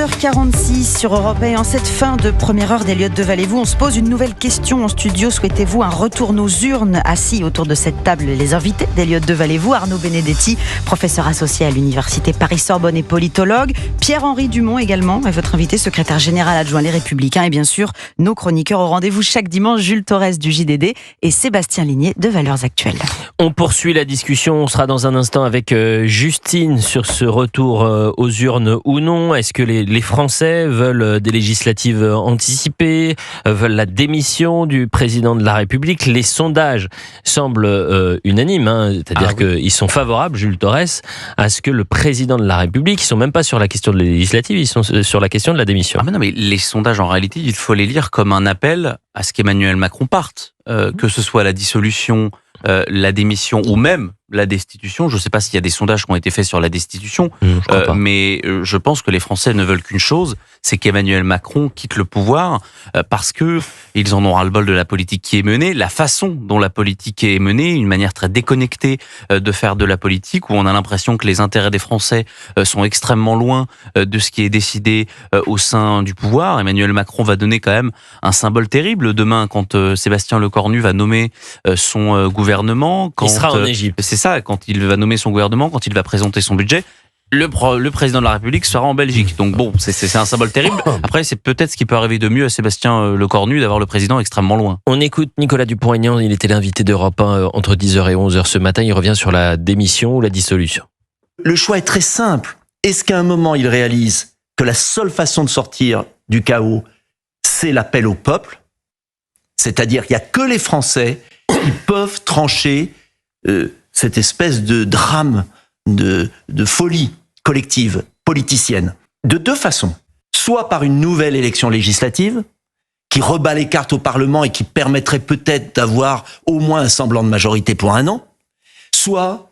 11h46 sur Europe 1. En cette fin de première heure d'Eliott Devallez-vous, on se pose une nouvelle question en studio. Souhaitez-vous un retour nos urnes? Assis autour de cette table, les invités d'Eliott Devallez-vous, Arnaud Benedetti, professeur associé à l'université Paris-Sorbonne et politologue, Pierre-Henri Dumont également, est votre invité, secrétaire général adjoint Les Républicains, et bien sûr nos chroniqueurs au rendez-vous chaque dimanche, Jules Torres du JDD et Sébastien Ligné de Valeurs Actuelles. On poursuit la discussion, on sera dans un instant avec Justine sur ce retour aux urnes ou non. Est-ce que les Français veulent des législatives anticipées, veulent la démission du président de la République? Les sondages semblent unanimes, c'est-à-dire qu'ils sont favorables, Jules Torres, à ce que le président de la République, ils ne sont même pas sur la question de la législative, ils sont sur la question de la démission. Non, mais les sondages, en réalité, il faut les lire comme un appel à ce qu'Emmanuel Macron parte, que ce soit la dissolution, la démission ou même la destitution. Je ne sais pas s'il y a des sondages qui ont été faits sur la destitution, mais je pense que les Français ne veulent qu'une chose, c'est qu'Emmanuel Macron quitte le pouvoir, parce que ils en ont ras-le-bol de la politique qui est menée, la façon dont la politique est menée, une manière très déconnectée de faire de la politique, où on a l'impression que les intérêts des Français sont extrêmement loin de ce qui est décidé au sein du pouvoir. Emmanuel Macron va donner quand même un symbole terrible demain quand Sébastien Lecornu va nommer son gouvernement. Quand, il sera en Égypte. C'est ça, quand il va nommer son gouvernement, quand il va présenter son budget, le président de la République sera en Belgique. Donc bon, c'est un symbole terrible. Après, c'est peut-être ce qui peut arriver de mieux à Sébastien Lecornu, d'avoir le président extrêmement loin. On écoute Nicolas Dupont-Aignan, il était l'invité d'Europe 1 entre 10h et 11h ce matin. Il revient sur la démission ou la dissolution. Le choix est très simple. Est-ce qu'à un moment, il réalise que la seule façon de sortir du chaos, c'est l'appel au peuple? C'est-à-dire qu'il n'y a que les Français qui peuvent trancher cette espèce de drame, de folie collective, politicienne. De deux façons. Soit par une nouvelle élection législative, qui rebat les cartes au Parlement et qui permettrait peut-être d'avoir au moins un semblant de majorité pour un an. Soit,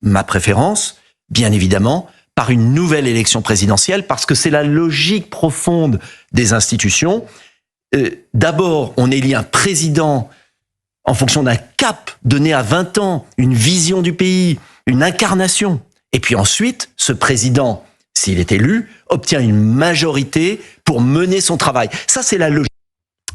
ma préférence, bien évidemment, par une nouvelle élection présidentielle, parce que c'est la logique profonde des institutions. D'abord, on élit un président en fonction d'un cap donné à 20 ans, une vision du pays, une incarnation. Et puis ensuite, ce président, s'il est élu, obtient une majorité pour mener son travail. Ça, c'est la logique.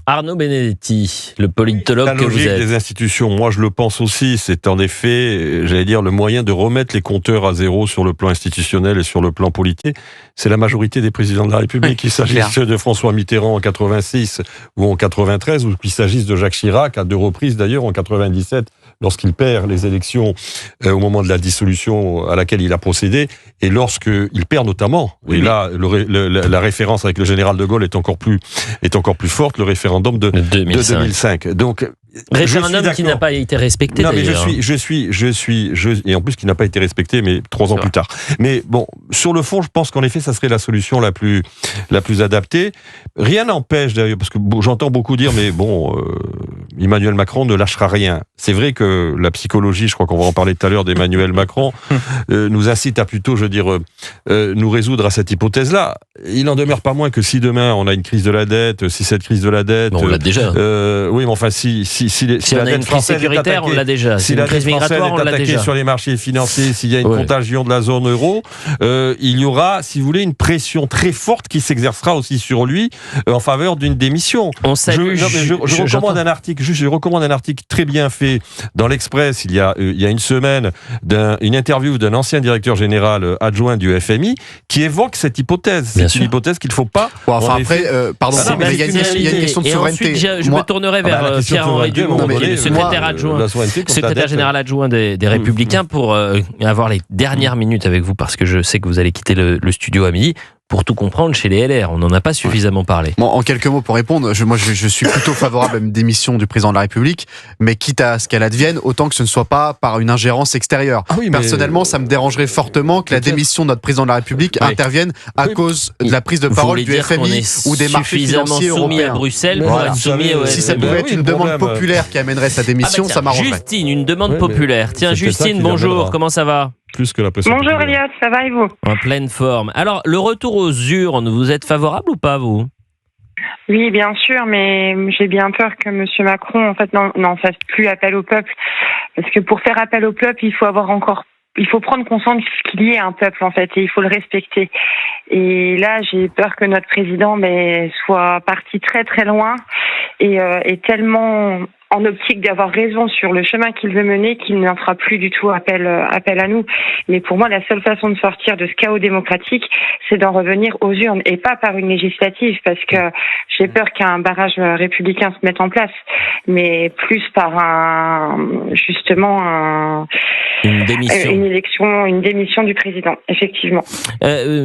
Arnaud Benedetti, le politologue que vous êtes. La logique des institutions, moi je le pense aussi, c'est en effet, j'allais dire, le moyen de remettre les compteurs à zéro sur le plan institutionnel et sur le plan politique. C'est la majorité des présidents de la République, qu'il s'agisse de François Mitterrand en 86 ou en 93, ou qu'il s'agisse de Jacques Chirac, à deux reprises d'ailleurs, en 97, lorsqu'il perd les élections au moment de la dissolution à laquelle il a procédé, et lorsqu'il perd notamment, et là la référence avec le général de Gaulle est encore plus forte, le référendum de 2005. Donc, référendum qui n'a pas été respecté. Non, mais d'ailleurs. et en plus qui n'a pas été respecté, mais 3 ans plus tard. Mais bon, sur le fond, je pense qu'en effet, ça serait la solution la plus adaptée. Rien n'empêche d'ailleurs, parce que j'entends beaucoup dire, mais bon, Emmanuel Macron ne lâchera rien. C'est vrai que la psychologie, je crois qu'on va en parler tout à l'heure d'Emmanuel Macron, nous incite à plutôt, nous résoudre à cette hypothèse-là. Il n'en demeure pas moins que si demain on a une crise de la dette, si cette crise de la dette, on l'a déjà. Oui, mais enfin, si on a une crise sécuritaire, on l'a déjà. Si la crise migratoire, on l'a déjà. Sur les marchés financiers, s'il y a une contagion de la zone euro, il y aura, si vous voulez, une pression très forte qui s'exercera aussi sur lui en faveur d'une démission. On salue. Je recommande un article très bien fait dans l'Express il y a une semaine, une interview d'un ancien directeur général adjoint du FMI qui évoque cette hypothèse. C'est une hypothèse qu'il ne faut pas. Mais il y a une question de souveraineté. Ensuite, je me tournerai vers Pierre-Henri Dumont, le secrétaire général adjoint des Républicains, pour avoir les dernières minutes avec vous, parce que je sais que vous allez quitter le studio à midi. Pour tout comprendre, chez les LR, on n'en a pas suffisamment parlé. Bon, en quelques mots pour répondre, je suis plutôt favorable à une démission du président de la République, mais quitte à ce qu'elle advienne, autant que ce ne soit pas par une ingérence extérieure. Personnellement, ça me dérangerait fortement que la démission de notre président de la République intervienne à cause de la prise de parole du FMI ou des marchés financiers européens. À Bruxelles pour être soumis au Si ça pouvait être une demande populaire qui amènerait sa démission, ça m'arrangerait. Justine, une demande populaire. Tiens, Justine, bonjour, comment ça va ? Plus que la pression. Bonjour Eliott, ça va et vous ? En pleine forme. Alors, le retour aux urnes, vous êtes favorable ou pas, vous ? Oui, bien sûr, mais j'ai bien peur que M. Macron, en fait, n'en fasse plus appel au peuple. Parce que pour faire appel au peuple, il faut avoir encore il faut prendre conscience qu'il y ait un peuple en fait et il faut le respecter. Et là, j'ai peur que notre président soit parti très très loin et tellement en optique d'avoir raison sur le chemin qu'il veut mener qu'il n'en fera plus du tout appel à nous. Mais pour moi, la seule façon de sortir de ce chaos démocratique, c'est d'en revenir aux urnes et pas par une législative, parce que j'ai peur qu'un barrage républicain se mette en place, mais plus par une démission. Une démission du président, effectivement.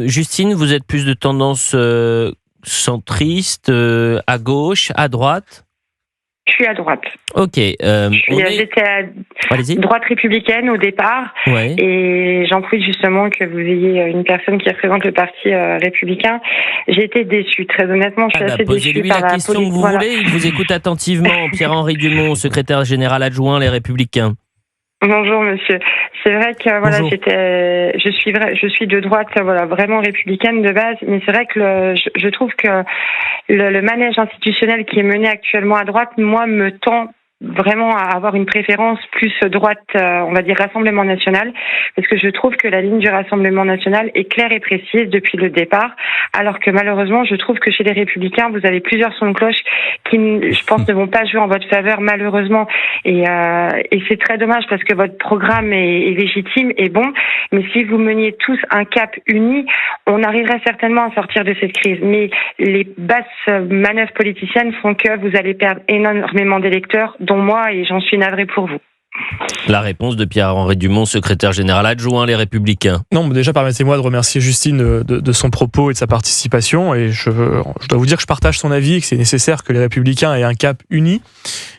Justine, vous êtes plus de tendance centriste, à gauche, à droite? Je suis à droite. Ok. J'étais à droite républicaine au départ. Ouais. Et j'en prie justement que vous ayez une personne qui représente le parti républicain. J'ai été déçue, très honnêtement. Je suis assez déçue posez-lui par la question que vous voulez. Il vous écoute attentivement. Pierre-Henri Dumont, secrétaire général adjoint Les Républicains. Bonjour monsieur. C'est vrai que je suis de droite, vraiment républicaine de base, mais c'est vrai que je trouve que le manège institutionnel qui est mené actuellement à droite, moi, me tend vraiment à avoir une préférence plus droite, on va dire Rassemblement National, parce que je trouve que la ligne du Rassemblement National est claire et précise depuis le départ, alors que malheureusement, je trouve que chez les Républicains, vous avez plusieurs sons de cloche qui, je pense, ne vont pas jouer en votre faveur, malheureusement, et c'est très dommage parce que votre programme est légitime et bon, mais si vous meniez tous un cap uni, on arriverait certainement à sortir de cette crise, mais les basses manœuvres politiciennes font que vous allez perdre énormément d'électeurs, dont moi, et j'en suis navrée pour vous. La réponse de Pierre-Henri Dumont, secrétaire général adjoint Les Républicains. Non, mais déjà, permettez-moi de remercier Justine de son propos et de sa participation. Et je dois vous dire que je partage son avis et que c'est nécessaire que les Républicains aient un cap uni.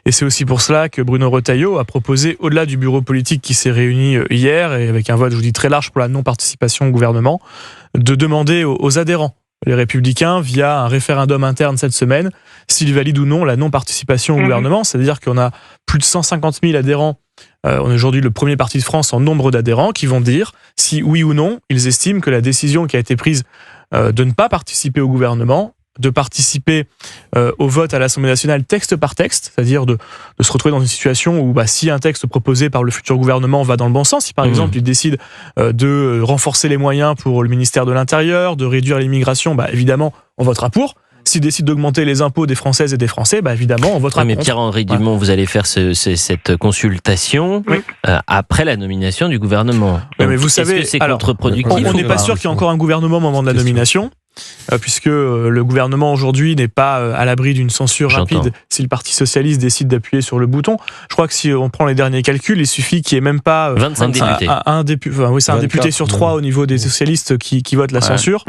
Et c'est aussi pour cela que Bruno Retailleau a proposé, au-delà du bureau politique qui s'est réuni hier, et avec un vote, je vous dis, très large pour la non-participation au gouvernement, de demander aux adhérents, les Républicains, via un référendum interne cette semaine, s'ils valident ou non la non-participation au gouvernement. C'est-à-dire qu'on a plus de 150 000 adhérents. On est aujourd'hui le premier parti de France en nombre d'adhérents qui vont dire si oui ou non ils estiment que la décision qui a été prise de ne pas participer au gouvernement, de participer au vote à l'Assemblée nationale texte par texte, c'est-à-dire de se retrouver dans une situation où si un texte proposé par le futur gouvernement va dans le bon sens, si par exemple il décide de renforcer les moyens pour le ministère de l'Intérieur, de réduire l'immigration, évidemment on votera pour. S'il décide d'augmenter les impôts des Françaises et des Français, évidemment, on votera contre. Mais Pierre-Henri Dumont, vous allez faire cette consultation après la nomination du gouvernement. Mais vous savez, est-ce que c'est contre-productif? On n'est pas sûr qu'il y ait encore un gouvernement au moment de la nomination. Puisque le gouvernement aujourd'hui n'est pas à l'abri d'une censure rapide si le Parti Socialiste décide d'appuyer sur le bouton. Je crois que si on prend les derniers calculs, il suffit qu'il n'y ait même pas 25 députés. Un député sur 3 au niveau des socialistes qui votent la censure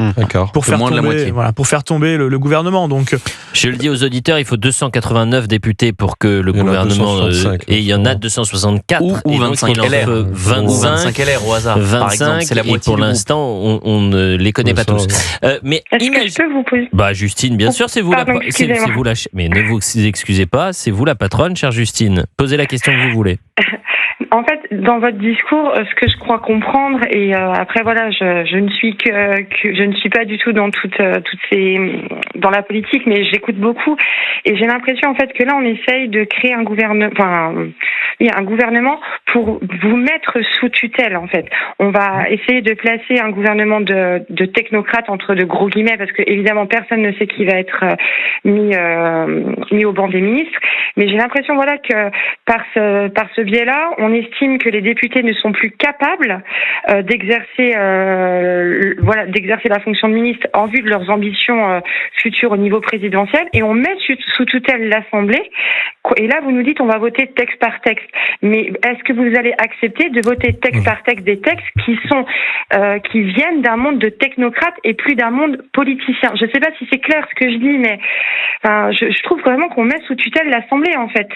pour faire tomber le gouvernement. Donc, je le dis aux auditeurs, il faut 289 députés pour que le gouvernement... et il y en a 264. Ou 25 LR. 25 LR au hasard, par exemple. C'est la moitié. Et pour l'instant, on ne les connaît pas tous. Mais est-ce que je peux vous poser... Justine, bien sûr, c'est vous mais ne vous excusez pas, c'est vous la patronne, chère Justine. Posez la question que vous voulez. En fait, dans votre discours, ce que je crois comprendre, et après je ne suis pas du tout dans dans la politique, mais j'écoute beaucoup, et j'ai l'impression en fait que là on essaye de créer un gouvernement pour vous mettre sous tutelle en fait. On va essayer de placer un gouvernement de technocrates entre de gros guillemets, parce que évidemment personne ne sait qui va être mis au banc des ministres, mais j'ai l'impression que par ce biais-là, on estime que les députés ne sont plus capables d'exercer la fonction de ministre en vue de leurs ambitions futures au niveau présidentiel, et on met sous tutelle l'Assemblée. Et là, vous nous dites on va voter texte par texte. Mais est-ce que vous allez accepter de voter texte par texte des textes qui viennent d'un monde de technocrates et plus d'un monde politicien? Je ne sais pas si c'est clair ce que je dis, mais je trouve vraiment qu'on met sous tutelle l'Assemblée en fait.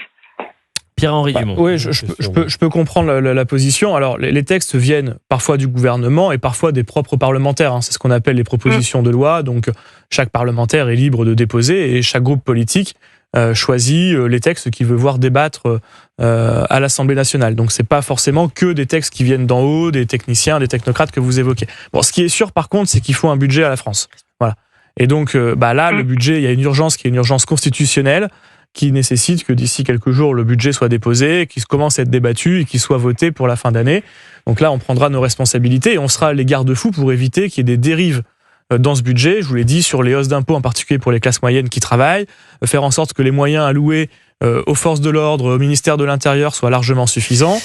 Pierre-Henri Dumont. Oui, je peux comprendre la position. Alors, les textes viennent parfois du gouvernement et parfois des propres parlementaires. C'est ce qu'on appelle les propositions de loi. Donc, chaque parlementaire est libre de déposer et chaque groupe politique choisit les textes qu'il veut voir débattre à l'Assemblée nationale. Donc, c'est pas forcément que des textes qui viennent d'en haut, des techniciens, des technocrates que vous évoquez. Bon, ce qui est sûr, par contre, c'est qu'il faut un budget à la France. Voilà. Et donc, là, le budget, il y a une urgence qui est une urgence constitutionnelle, qui nécessite que d'ici quelques jours, le budget soit déposé, qu'il commence à être débattu et qu'il soit voté pour la fin d'année. Donc là, on prendra nos responsabilités et on sera les garde-fous pour éviter qu'il y ait des dérives dans ce budget. Je vous l'ai dit, sur les hausses d'impôts, en particulier pour les classes moyennes qui travaillent, faire en sorte que les moyens alloués aux forces de l'ordre, au ministère de l'Intérieur soient largement suffisants,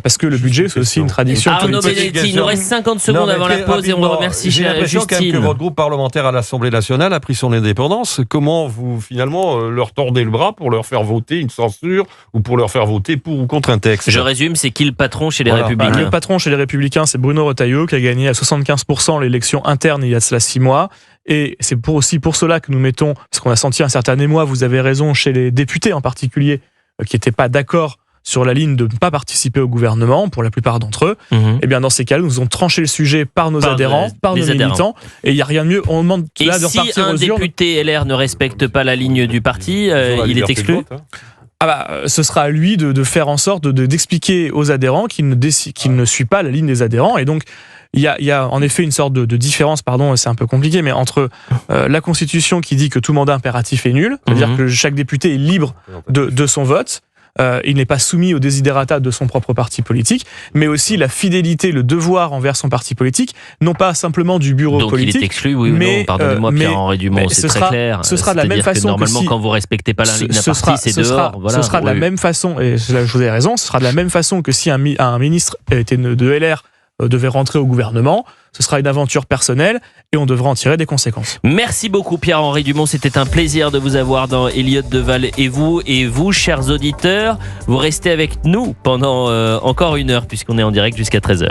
parce que le budget, c'est aussi une tradition Arnaud politique. Benedetti, il nous reste 50 secondes avant la pause et on remercie J'ai l'impression quand même Justine. que votre groupe parlementaire à l'Assemblée nationale a pris son indépendance. Comment vous, finalement, leur tordez le bras pour leur faire voter une censure ou pour leur faire voter pour ou contre un texte? Je résume, c'est qui le patron chez les Républicains? Le patron chez les Républicains, c'est Bruno Retailleau, qui a gagné à 75% l'élection interne il y a de cela 6 mois. Et c'est aussi pour cela que nous mettons, parce qu'on a senti un certain émoi, vous avez raison, chez les députés en particulier, qui n'étaient pas d'accord sur la ligne de ne pas participer au gouvernement, pour la plupart d'entre eux. Et bien dans ces cas-là, nous avons tranché le sujet par nos adhérents, par nos militants, et il n'y a rien de mieux. On demande là de repartir aux urnes. Et si un député LR ne respecte pas la ligne du parti, il est exclu? Ce sera à lui de faire en sorte d'expliquer aux adhérents qu'il ne suit pas la ligne des adhérents. Et donc, il y a en effet une sorte de différence, c'est un peu compliqué, mais entre la Constitution qui dit que tout mandat impératif est nul, c'est-à-dire que chaque député est libre de son vote, il n'est pas soumis aux desiderata de son propre parti politique, mais aussi la fidélité, le devoir envers son parti politique, non pas simplement du bureau politique. Donc il est exclu, oui ou non? Pardonnez-moi, Pierre-Henri Dumont, c'est très clair. Ce sera de la même façon normalement, quand vous respectez pas la ligne d'un parti, c'est dehors. Ce sera de la même façon, et là, je vous ai raison, ce sera de la même façon que si un ministre de LR devait rentrer au gouvernement, ce sera une aventure personnelle et on devra en tirer des conséquences. Merci beaucoup Pierre-Henri Dumont, c'était un plaisir de vous avoir dans Elliott Deval et vous, chers auditeurs, vous restez avec nous pendant encore 1 heure puisqu'on est en direct jusqu'à 13h.